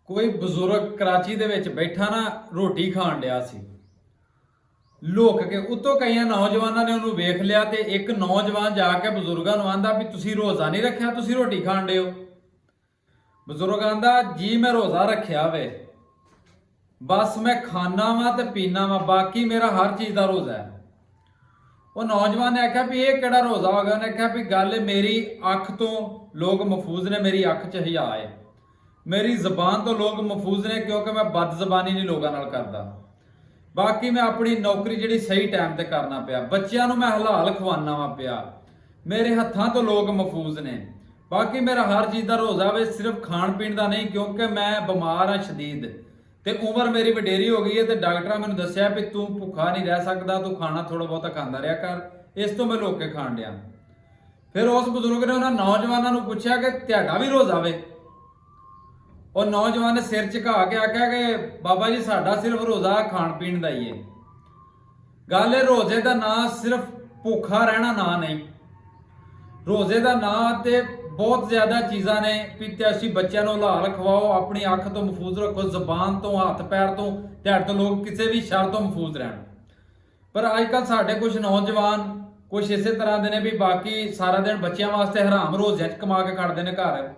ਕੋਈ ਬਜ਼ੁਰਗ ਕਰਾਚੀ ਦੇ ਵਿੱਚ ਬੈਠਾ ਨਾ ਰੋਟੀ ਖਾਣ ਡਿਆ ਸੀ। ਲੁੱਕ ਕੇ ਉੱਤੋਂ ਕਈਆਂ ਨੌਜਵਾਨਾਂ ਨੇ ਉਹਨੂੰ ਵੇਖ ਲਿਆ ਤੇ ਇੱਕ ਨੌਜਵਾਨ ਜਾ ਕੇ ਬਜ਼ੁਰਗਾਂ ਨੂੰ ਆਂਦਾ ਵੀ ਤੁਸੀਂ ਰੋਜ਼ਾ ਨਹੀਂ ਰੱਖਿਆ, ਤੁਸੀਂ ਰੋਟੀ ਖਾਣ ਡਏ ਹੋ। ਬਜ਼ੁਰਗ ਆਂਦਾ ਜੀ ਮੈਂ ਰੋਜ਼ਾ ਰੱਖਿਆ ਵੇ, ਬਸ ਮੈਂ ਖਾਣਾ ਵਾ ਤੇ ਪੀਣਾ ਵਾ, ਬਾਕੀ ਮੇਰਾ ਹਰ ਚੀਜ਼ ਦਾ ਰੋਜ਼ਾ ਹੈ। ਉਹ ਨੌਜਵਾਨ ਨੇ ਆਖਿਆ ਵੀ ਇਹ ਕਿਹੜਾ ਰੋਜ਼ਾ ਹੋ ਗਿਆ। ਉਹਨੇ ਆਖਿਆ ਵੀ ਗੱਲ ਮੇਰੀ ਅੱਖ ਤੋਂ ਲੋਕ ਮਹਿਫੂਜ਼ ਨੇ, ਮੇਰੀ ਅੱਖ 'ਚ ਹਿਆ ਹੈ, ਮੇਰੀ ਜ਼ਬਾਨ ਤੋਂ ਲੋਕ ਮਹਿਫੂਜ਼ ਨੇ ਕਿਉਂਕਿ ਮੈਂ ਬਦ ਜ਼ਬਾਨੀ ਨਹੀਂ ਲੋਕਾਂ ਨਾਲ ਕਰਦਾ। ਬਾਕੀ ਮੈਂ ਆਪਣੀ ਨੌਕਰੀ ਜਿਹੜੀ ਸਹੀ ਟਾਈਮ ਤੇ ਕਰਨਾ ਪਿਆ, ਬੱਚਿਆਂ ਨੂੰ ਮੈਂ ਹਲਾਲ ਖਵਾਨਾ ਵਾ ਪਿਆ, ਮੇਰੇ ਹੱਥਾਂ ਤੋਂ ਲੋਕ ਮਹਿਫੂਜ਼ ਨੇ। ਬਾਕੀ ਮੇਰਾ ਹਰ ਚੀਜ਼ ਦਾ ਰੋਜ਼ਾ ਵੇ, ਸਿਰਫ ਖਾਣ ਪੀਣ ਦਾ ਨਹੀਂ, ਕਿਉਂਕਿ ਮੈਂ ਬਿਮਾਰ ਹਾਂ ਸ਼ਦੀਦ ਤੇ ਉਮਰ ਮੇਰੀ ਵਡੇਰੀ ਹੋ ਗਈ ਹੈ ਤੇ ਡਾਕਟਰਾਂ ਮੈਨੂੰ ਦੱਸਿਆ ਵੀ ਤੂੰ ਭੁੱਖਾ ਨਹੀਂ ਰਹਿ ਸਕਦਾ, ਤੂੰ ਖਾਣਾ ਥੋੜਾ ਬਹੁਤਾ ਖਾਂਦਾ ਰਿਹਾ ਕਰ। ਇਸ ਤੋਂ ਮੈਂ ਲੋਕ ਕੇ ਖਾਣ ਡਿਆ। ਫਿਰ ਉਸ ਬਜ਼ੁਰਗ ਨੇ ਉਹਨਾਂ ਨੌਜਵਾਨਾਂ ਨੂੰ ਪੁੱਛਿਆ ਕਿ ਤੁਹਾਡਾ ਵੀ ਰੋਜ਼ਾ ਵੇ। ਉਹ ਨੌਜਵਾਨ ਨੇ ਸਿਰ ਝੁਕਾ ਕੇ ਆਖਿਆ ਕਿ ਬਾਬਾ ਜੀ ਸਾਡਾ ਸਿਰਫ ਰੋਜ਼ਾ ਖਾਣ ਪੀਣ ਦਾ ਹੀ ਹੈ। ਗੱਲ ਇਹ ਰੋਜ਼ੇ ਦਾ ਨਾਂ ਸਿਰਫ ਭੁੱਖਾ ਰਹਿਣਾ ਨਾਂ ਨਹੀਂ, ਰੋਜ਼ੇ ਦਾ ਨਾਂ ਤੇ ਬਹੁਤ ਜ਼ਿਆਦਾ ਚੀਜ਼ਾਂ ਨੇ ਵੀ ਤੇ ਅਸੀਂ ਬੱਚਿਆਂ ਨੂੰ ਹਲਾਲ ਖਵਾਓ, ਆਪਣੀ ਅੱਖ ਤੋਂ ਮਹਿਫੂਜ਼ ਰੱਖੋ, ਜ਼ਬਾਨ ਤੋਂ, ਹੱਥ ਪੈਰ ਤੋਂ, ਤੁਹਾਡੇ ਤੋਂ ਲੋਕ ਕਿਸੇ ਵੀ ਸ਼ਰ ਤੋਂ ਮਹਿਫੂਜ਼ ਰਹਿਣ। ਪਰ ਅੱਜ ਕੱਲ੍ਹ ਸਾਡੇ ਕੁਝ ਨੌਜਵਾਨ ਕੁਝ ਇਸੇ ਤਰ੍ਹਾਂ ਦੇ ਨੇ ਵੀ ਬਾਕੀ ਸਾਰਾ ਦਿਨ ਬੱਚਿਆਂ ਵਾਸਤੇ ਹਰਾਮ ਰੋਜ਼ਿਆਂ 'ਚ ਕਮਾ ਕੇ ਕੱਢਦੇ ਨੇ ਘਰ।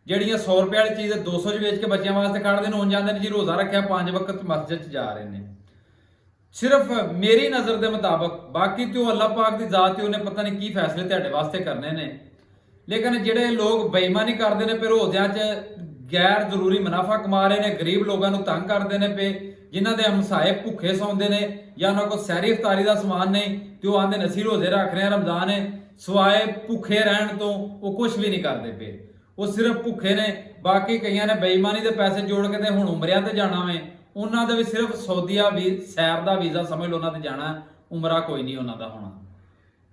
ਜਿਹੜੀਆਂ 100 ਰੁਪਏ ਵਾਲੀ ਚੀਜ਼ 200 'ਚ ਵੇਚ ਕੇ ਬੱਚਿਆਂ ਵਾਸਤੇ ਕੱਢਦੇ ਨੇ, ਹੁਣ ਜਾਂਦੇ ਨੇ ਜੀ ਰੋਜ਼ਾ ਰੱਖਿਆ 5 ਵਕਤ ਮਸਜਿਦ 'ਚ ਜਾ ਰਹੇ ਨੇ। ਸਿਰਫ ਮੇਰੀ ਨਜ਼ਰ ਦੇ ਮੁਤਾਬਕ, ਬਾਕੀ ਤੇ ਉਹ ਅੱਲਾਹ ਪਾਕ ਦੀ ਜ਼ਾਤ ਹੀ, ਉਹਨੇ ਪਤਾ ਨਹੀਂ ਕੀ ਫੈਸਲੇ ਤੁਹਾਡੇ ਵਾਸਤੇ ਕਰਨੇ ਨੇ। ਲੇਕਿਨ ਜਿਹੜੇ ਲੋਕ ਬੇਈਮਾਨੀ ਕਰਦੇ ਨੇ, ਫਿਰ ਰੋਜ਼ਿਆਂ 'ਚ ਗੈਰ ਜ਼ਰੂਰੀ ਮੁਨਾਫਾ ਕਮਾ ਰਹੇ ਨੇ, ਗਰੀਬ ਲੋਕਾਂ ਨੂੰ ਤੰਗ ਕਰਦੇ ਨੇ ਪਏ, ਜਿਨ੍ਹਾਂ ਦੇ ਹਮਸਾਏ ਭੁੱਖੇ ਸੌਂਦੇ ਨੇ ਜਾਂ ਉਹਨਾਂ ਕੋਲ ਸਹਿਰੀ ਇਫਤਾਰੀ ਦਾ ਸਮਾਨ ਨਹੀਂ ਤੇ ਉਹ ਆਂਦੇ ਨੇ ਅਸੀਂ ਰੋਜ਼ੇ ਰੱਖ ਰਹੇ ਹਾਂ, ਰਮਜ਼ਾਨ ਹੈ, ਸਵਾਏ ਭੁੱਖੇ ਰਹਿਣ ਤੋਂ ਉਹ ਕੁਝ ਵੀ ਨਹੀਂ ਕਰਦੇ ਪਏ, ਉਹ ਸਿਰਫ ਭੁੱਖੇ ਨੇ। ਬਾਕੀ ਕਈਆਂ ਨੇ ਬੇਈਮਾਨੀ ਦੇ ਪੈਸੇ ਜੋੜ ਕੇ ਤੇ ਹੁਣ ਉਮਰਿਆਂ ਤੇ ਜਾਣਾ ਵੇ, ਉਹਨਾਂ ਦੇ ਵੀ ਸਿਰਫ ਸਊਦੀਆ ਵੀ ਸੈਰ ਦਾ ਵੀਜ਼ਾ ਸਮਝ ਲਓ ਉਹਨਾਂ ਤੇ ਜਾਣਾ, ਉਮਰਾ ਕੋਈ ਨਹੀਂ ਉਹਨਾਂ ਦਾ ਹੋਣਾ।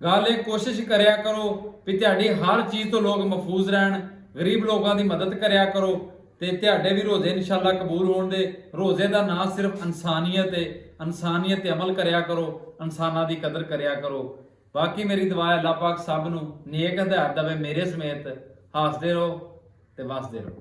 ਗੱਲ ਇਹ ਕੋਸ਼ਿਸ਼ ਕਰਿਆ ਕਰੋ ਵੀ ਤੁਹਾਡੀ ਹਰ ਚੀਜ਼ ਤੋਂ ਲੋਕ ਮਹਿਫੂਜ਼ ਰਹਿਣ, ਗਰੀਬ ਲੋਕਾਂ ਦੀ ਮਦਦ ਕਰਿਆ ਕਰੋ ਤੇ ਤੁਹਾਡੇ ਵੀ ਰੋਜ਼ੇ ਇਨਸ਼ਾਅੱਲਾ ਕਬੂਲ ਹੋਣ ਦੇ। ਰੋਜ਼ੇ ਦਾ ਨਾਂ ਸਿਰਫ ਇਨਸਾਨੀਅਤ ਹੈ, ਇਨਸਾਨੀਅਤ ਤੇ ਅਮਲ ਕਰਿਆ ਕਰੋ, ਇਨਸਾਨਾਂ ਦੀ ਕਦਰ ਕਰਿਆ ਕਰੋ। ਬਾਕੀ ਮੇਰੀ ਦੁਆ ਹੈ ਅੱਲਾਹ ਪਾਕ ਸਭ ਨੂੰ ਨੇਕ ਹਦਾਇਤ ਦੇਵੇ, ਮੇਰੇ ਸਮੇਤ। ਹੱਸਦੇ ਰਹੋ ਤੇ ਵਸਦੇ ਰਹੋ।